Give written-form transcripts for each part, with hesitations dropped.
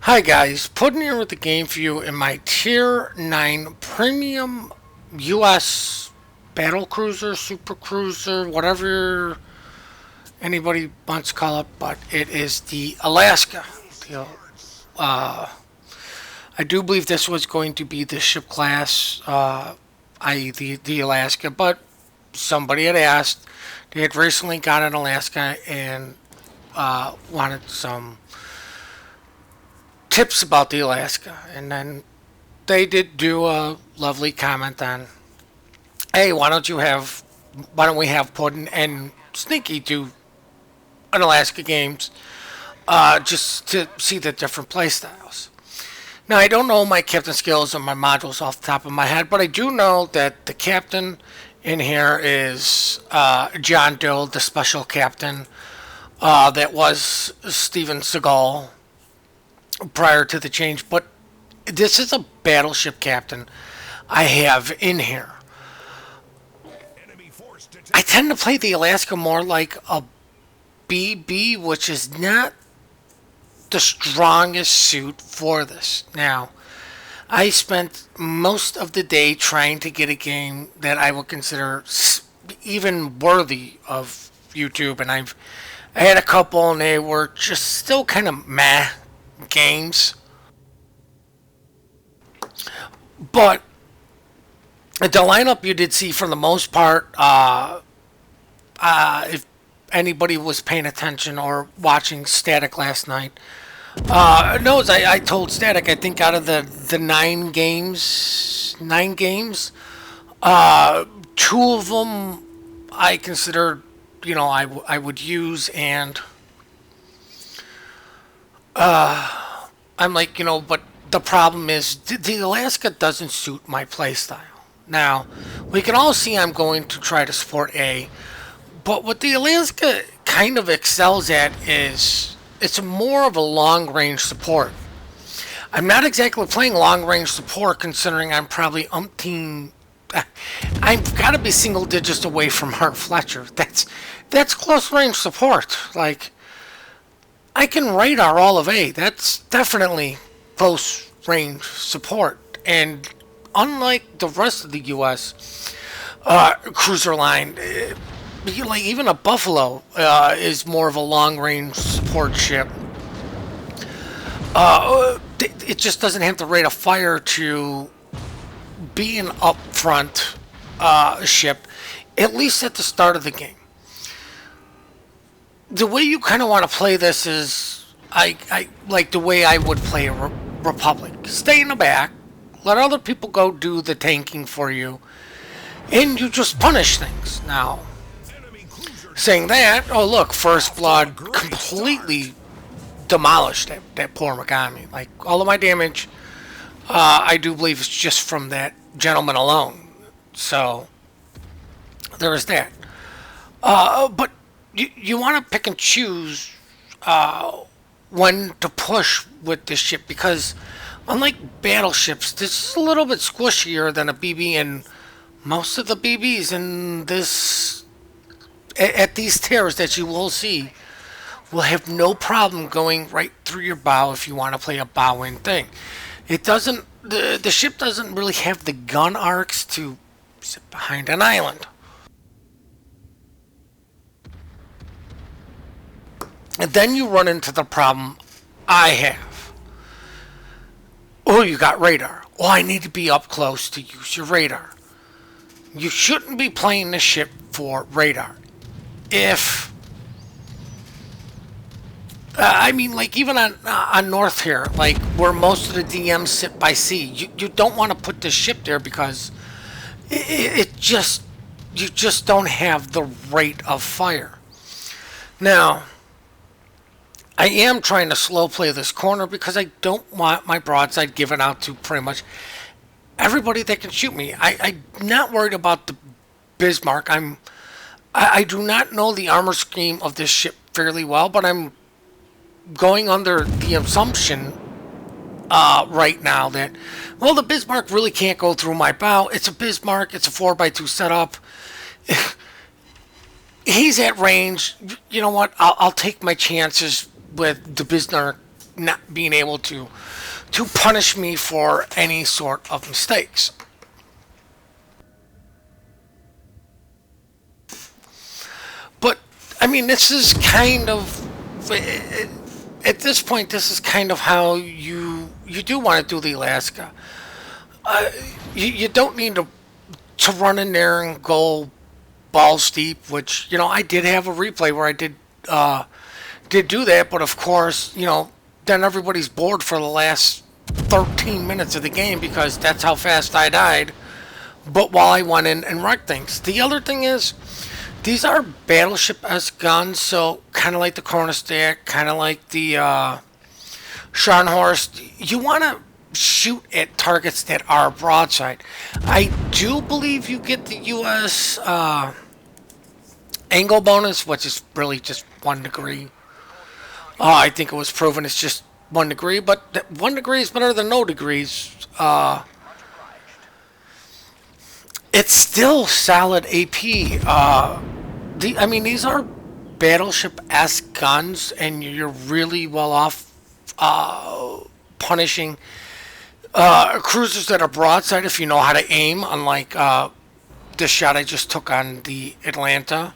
Hi guys, Puddin here with the game for you in my Tier 9 Premium US Battle Cruiser, Super Cruiser, whatever anybody wants to call it, but it is the Alaska. Uh, I do believe this was going to be the ship class, i.e. the Alaska, but somebody had asked. They had recently got an Alaska and wanted some tips about the Alaska, and then they did do a lovely comment on, hey, why don't we have Puddin and Sneaky do an Alaska games, just to see the different play styles. Now I don't know my captain skills or my modules off the top of my head, but I do know that the captain in here is John Doe, the special captain. That was Steven Seagal prior to the change, but this is a battleship captain I have in here. I tend to play the Alaska more like a BB, which is not the strongest suit for this. Now, I spent most of the day trying to get a game that I would consider even worthy of YouTube, and I had a couple, and they were just still kind of meh games. But the lineup you did see for the most part, if anybody was paying attention or watching Static last night, knows I told Static, I think out of the nine games, two of them I considered, I would use, and I'm like, but the problem is the Alaska doesn't suit my playstyle. Now, we can all see I'm going to try to support A, but what the Alaska kind of excels at is it's more of a long range support. I'm not exactly playing long range support considering I'm probably umpteen. I've got to be single digits away from Hart Fletcher. That's close range support. Like, I can radar all of A. That's definitely close range support. And unlike the rest of the U.S. Cruiser line, like even a Buffalo is more of a long range support ship. It just doesn't have the rate of fire to be an upfront ship, at least at the start of the game. The way you kind of want to play this is, I like the way I would play a Republic. Stay in the back, let other people go do the tanking for you, and you just punish things. Now, saying that, oh look, First Blood completely demolished that poor Megami. Like, all of my damage, I do believe is just from that gentleman alone. So, there is that. But you want to pick and choose when to push with this ship, because unlike battleships, this is a little bit squishier than a BB, and most of the BBs in this at these tiers that you will see will have no problem going right through your bow if you want to play a bow in thing. It doesn't. The ship doesn't really have the gun arcs to sit behind an island. And then you run into the problem I have. Oh, you got radar. Oh, I need to be up close to use your radar. You shouldn't be playing the ship for radar. If I mean, like even on North here, like where most of the DMs sit by sea, you don't want to put this ship there because it just you just don't have the rate of fire. Now, I am trying to slow play this corner because I don't want my broadside given out to pretty much everybody that can shoot me. I'm not worried about the Bismarck. I do not know the armor scheme of this ship fairly well, but I'm going under the assumption right now that, well, the Bismarck really can't go through my bow. It's a Bismarck. It's a 4x2 setup. He's at range. You know what? I'll take my chances with the Bismarck not being able to punish me for any sort of mistakes. But I mean, this is kind of at this point, this is kind of how you do want to do the Alaska. You don't need to run in there and go balls deep, which I did have a replay where I did do that, but of course then everybody's bored for the last 13 minutes of the game because that's how fast I died. But while I went in and wrecked things, the other thing is these are battleship-esque guns, so kind of like the Cornerstack, kind of like the Scharnhorst. You want to shoot at targets that are broadside. I do believe you get the U.S. Angle bonus, which is really just 1 degree. I think it was proven it's just 1 degree, but 1 degree is better than no degrees. It's still solid AP. I mean, these are battleship-esque guns, and you're really well off punishing cruisers that are broadside if you know how to aim, unlike this shot I just took on the Atlanta.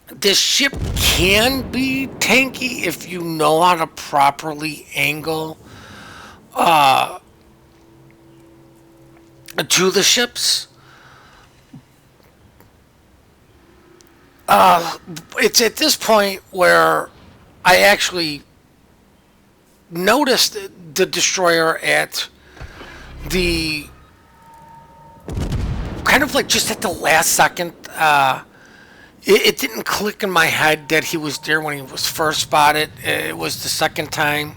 This ship can be tanky if you know how to properly angle to the ships. It's at this point where I actually noticed the destroyer at the kind of like just at the last second. It didn't click in my head that he was there when he was first spotted. It was the second time.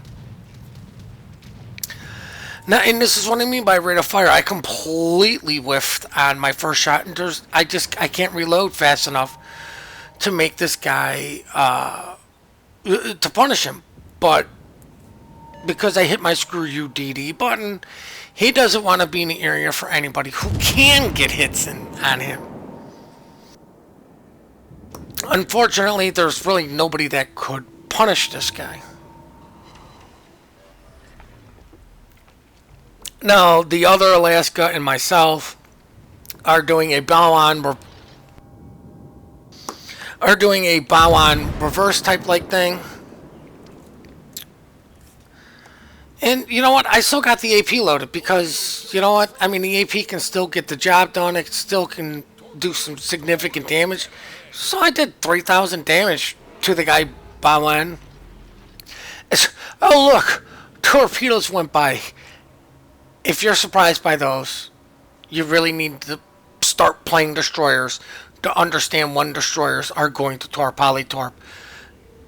Now, and this is what I mean by rate of fire. I completely whiffed on my first shot, and I can't reload fast enough to make this guy to punish him. But because I hit my screw you DD button, he doesn't want to be in the area for anybody who can get hits on him. Unfortunately, there's really nobody that could punish this guy. Now, the other Alaska and myself are doing a bow-on reverse type like thing. And you know what? I still got the AP loaded because, you know what? I mean, the AP can still get the job done. It still can do some significant damage. So I did 3,000 damage to the guy bow-on. Oh, look! Torpedoes went by. If you're surprised by those, you really need to start playing destroyers to understand when destroyers are going to polytorp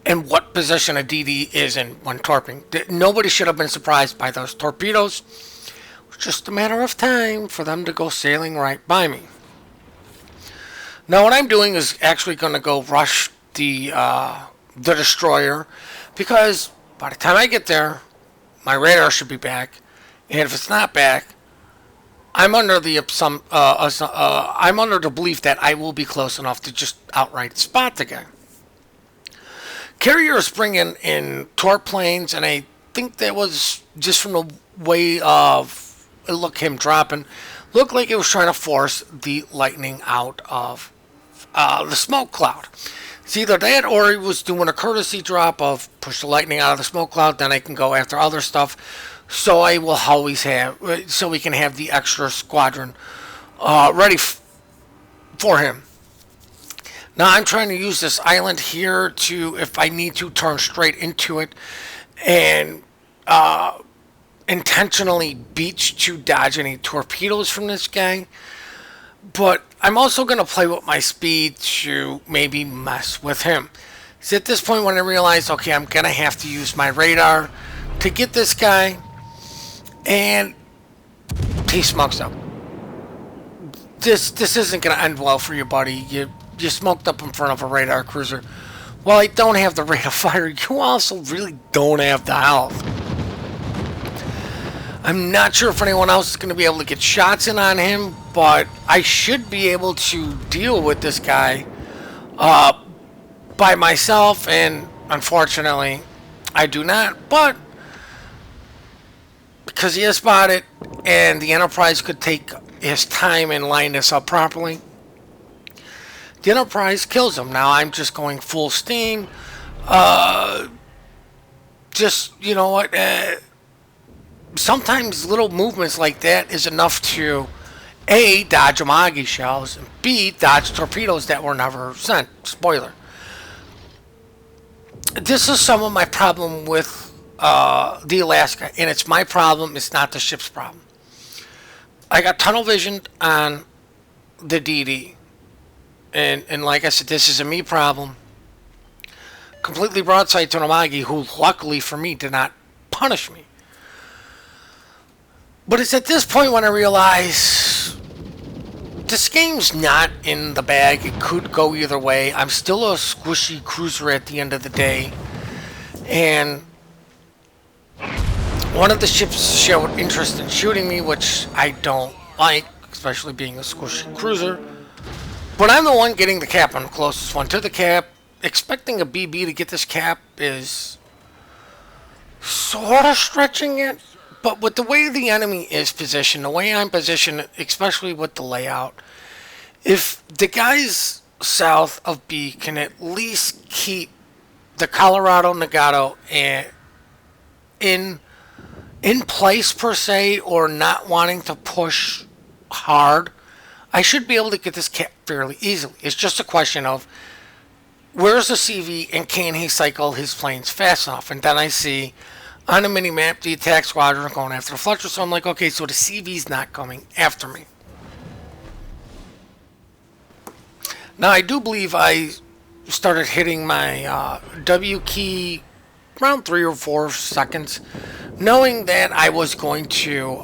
and what position a DD is in when torping. Nobody should have been surprised by those torpedoes. It was just a matter of time for them to go sailing right by me. Now what I'm doing is actually going to go rush the destroyer, because by the time I get there, my radar should be back, and if it's not back, I'm under the I'm under the belief that I will be close enough to just outright spot the guy. Carriers bring in torp planes, and I think that was just from the way of him dropping. Looked like it was trying to force the lightning out of the smoke cloud. It's either that or he was doing a courtesy drop of push the lightning out of the smoke cloud, then I can go after other stuff. So I will always have, so we can have the extra squadron ready for him. Now I'm trying to use this island here to, if I need to, turn straight into it and intentionally beach to dodge any torpedoes from this guy. But I'm also going to play with my speed to maybe mess with him. So at this point when I realize, okay, I'm going to have to use my radar to get this guy, and he smokes up. This isn't going to end well for you, buddy. You smoked up in front of a radar cruiser. Well, I don't have the rate of fire. You also really don't have the health. I'm not sure if anyone else is going to be able to get shots in on him, but I should be able to deal with this guy by myself, and unfortunately, I do not, but because he has spotted and the Enterprise could take his time and line this up properly, the Enterprise kills him. Now I'm just going full steam. Just, you know what? Sometimes little movements like that is enough to A, dodge Amagi shells, and B, dodge torpedoes that were never sent. Spoiler. This is some of my problem with the Alaska, and it's my problem, it's not the ship's problem. I got tunnel vision on the DD, and like I said, this is a me problem. Completely broadside to Amagi, who luckily for me did not punish me. But it's at this point when I realize this game's not in the bag. It could go either way. I'm still a squishy cruiser at the end of the day. And one of the ships showed interest in shooting me, which I don't like, especially being a squishy cruiser. But I'm the one getting the cap. I'm the closest one to the cap. Expecting a BB to get this cap is sort of stretching it. But with the way the enemy is positioned, the way I'm positioned, especially with the layout, if the guys south of B can at least keep the Colorado Nagato in place per se, or not wanting to push hard, I should be able to get this cap fairly easily. It's just a question of where's the CV and can he cycle his planes fast enough? And then I see on the mini-map the attack squadron going after the Fletcher, so I'm like, okay, so the CV's not coming after me. Now, I do believe I started hitting my W key around 3 or 4 seconds, knowing that I was going to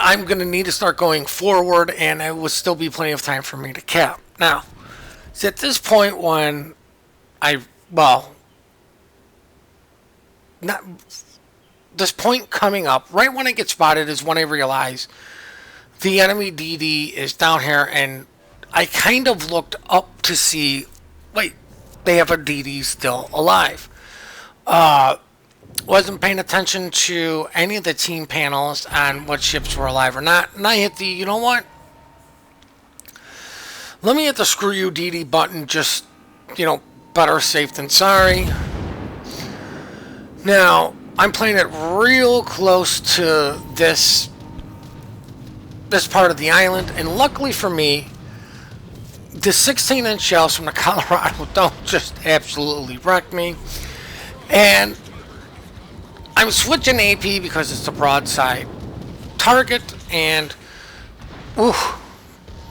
I'm going to need to start going forward, and it would still be plenty of time for me to cap. Now, it's at this point when this point coming up, right when I get spotted, is when I realize the enemy DD is down here, and I kind of looked up to see, wait, they have a DD still alive. Wasn't paying attention to any of the team panels on what ships were alive or not, and I hit the, you know what? Let me hit the screw you DD button, just, better safe than sorry. Now, I'm playing it real close to this part of the island, and luckily for me, the 16-inch shells from the Colorado don't just absolutely wreck me. And I'm switching AP because it's a broadside target, and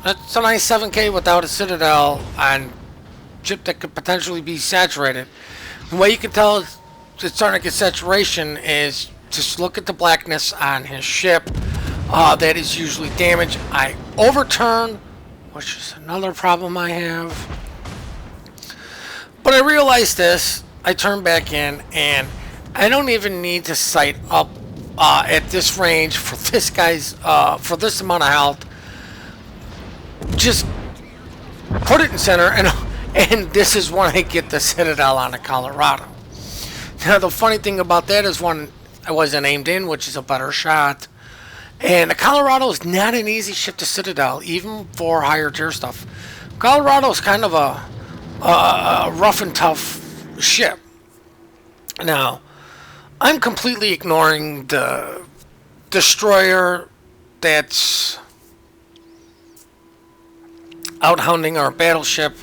that's a nice 7K without a Citadel on ship that could potentially be saturated. The way you can tell it's starting to get saturation is just look at the blackness on his ship. That is usually damage. I overturn, which is another problem I have. But I realized this. I turn back in, and I don't even need to sight up at this range for this guy's for this amount of health. Just put it in center, and this is when I get the Citadel on the Colorado. Now, the funny thing about that is when I wasn't aimed in, which is a better shot. And the Colorado is not an easy ship to Citadel, even for higher tier stuff. Colorado is kind of a rough and tough ship. Now, I'm completely ignoring the destroyer that's out-hounding our battleship.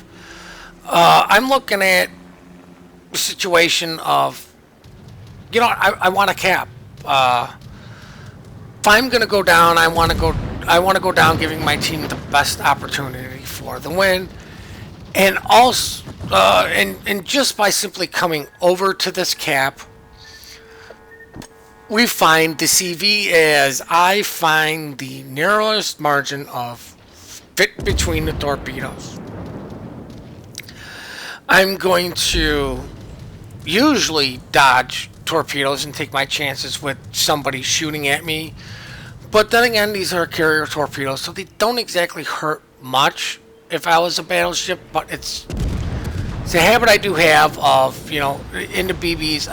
I'm looking at the situation of, I want to cap. If I'm going to go down, I want to go down giving my team the best opportunity for the win. And also, and just by simply coming over to this cap, we find the CV as I find the narrowest margin of fit between the torpedoes. I'm going to usually dodge torpedoes and take my chances with somebody shooting at me. But then again, these are carrier torpedoes, so they don't exactly hurt much if I was a battleship, but it's It's a habit I do have of, into BBs.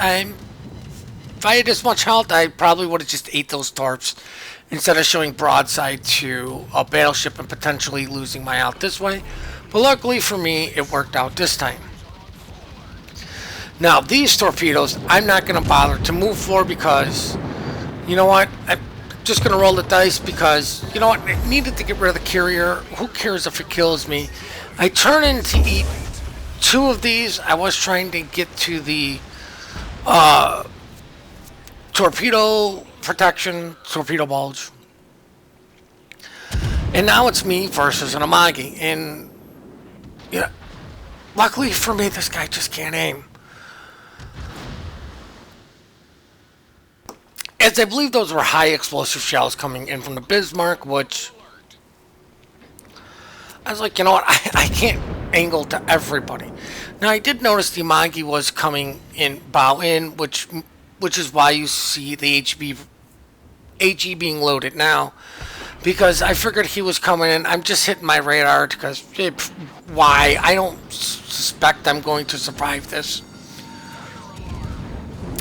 If I had this much health, I probably would have just ate those torps instead of showing broadside to a battleship and potentially losing my health this way. But luckily for me, it worked out this time. Now, these torpedoes, I'm not going to bother to move for because, you know what? I'm just going to roll the dice because, you know what? I needed to get rid of the carrier. Who cares if it kills me? I turn in to eat 2 of these. I was trying to get to the torpedo protection, torpedo bulge. And now it's me versus an Amagi. And, luckily for me, this guy just can't aim. As I believe those were high explosive shells coming in from the Bismarck, which I was like, you know what, I can't angle to everybody. Now I did notice the Amagi was coming in bow in, which is why you see the HE being loaded now, because I figured he was coming in. I'm just hitting my radar because why? I don't suspect I'm going to survive this.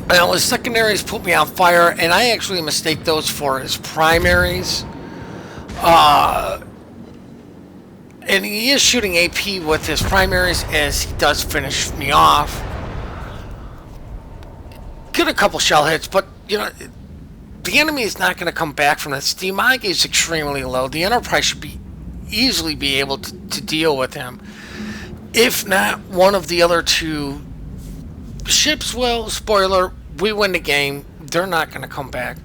Now, his secondaries put me on fire, and I actually mistake those for his primaries. And he is shooting AP with his primaries as he does finish me off. Get a couple shell hits, but, the enemy is not going to come back from this. The Amagi is extremely low. The Enterprise should easily be able to deal with him. If not, one of the other 2 ships will. Spoiler, we win the game. They're not going to come back.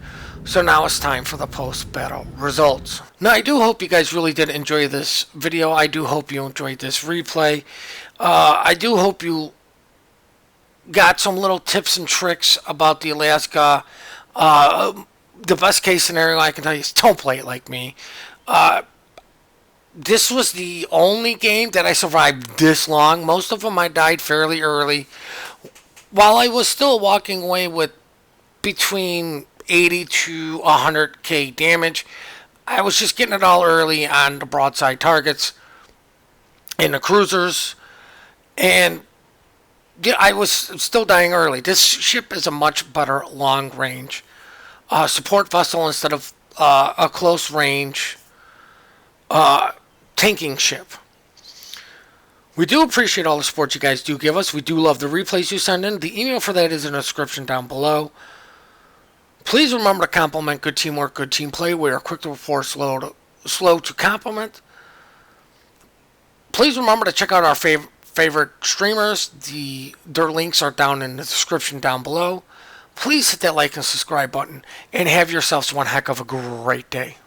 So now it's time for the post-battle results. Now, I do hope you guys really did enjoy this video. I do hope you enjoyed this replay. I do hope you got some little tips and tricks about the Alaska. The best case scenario I can tell you is don't play it like me. This was the only game that I survived this long. Most of them I died fairly early. While I was still walking away with between 80 to 100k damage, I was just getting it all early on the broadside targets and the cruisers. And yeah, I was still dying early. This ship is a much better long range support vessel instead of a close range tanking ship. We do appreciate all the support you guys do give us. We do love the replays you send in. The email for that is in the description down below. Please remember to compliment good teamwork, good team play. We are quick to report, slow to compliment. Please remember to check out our favorite streamers. Their links are down in the description down below. Please hit that like and subscribe button and have yourselves one heck of a great day.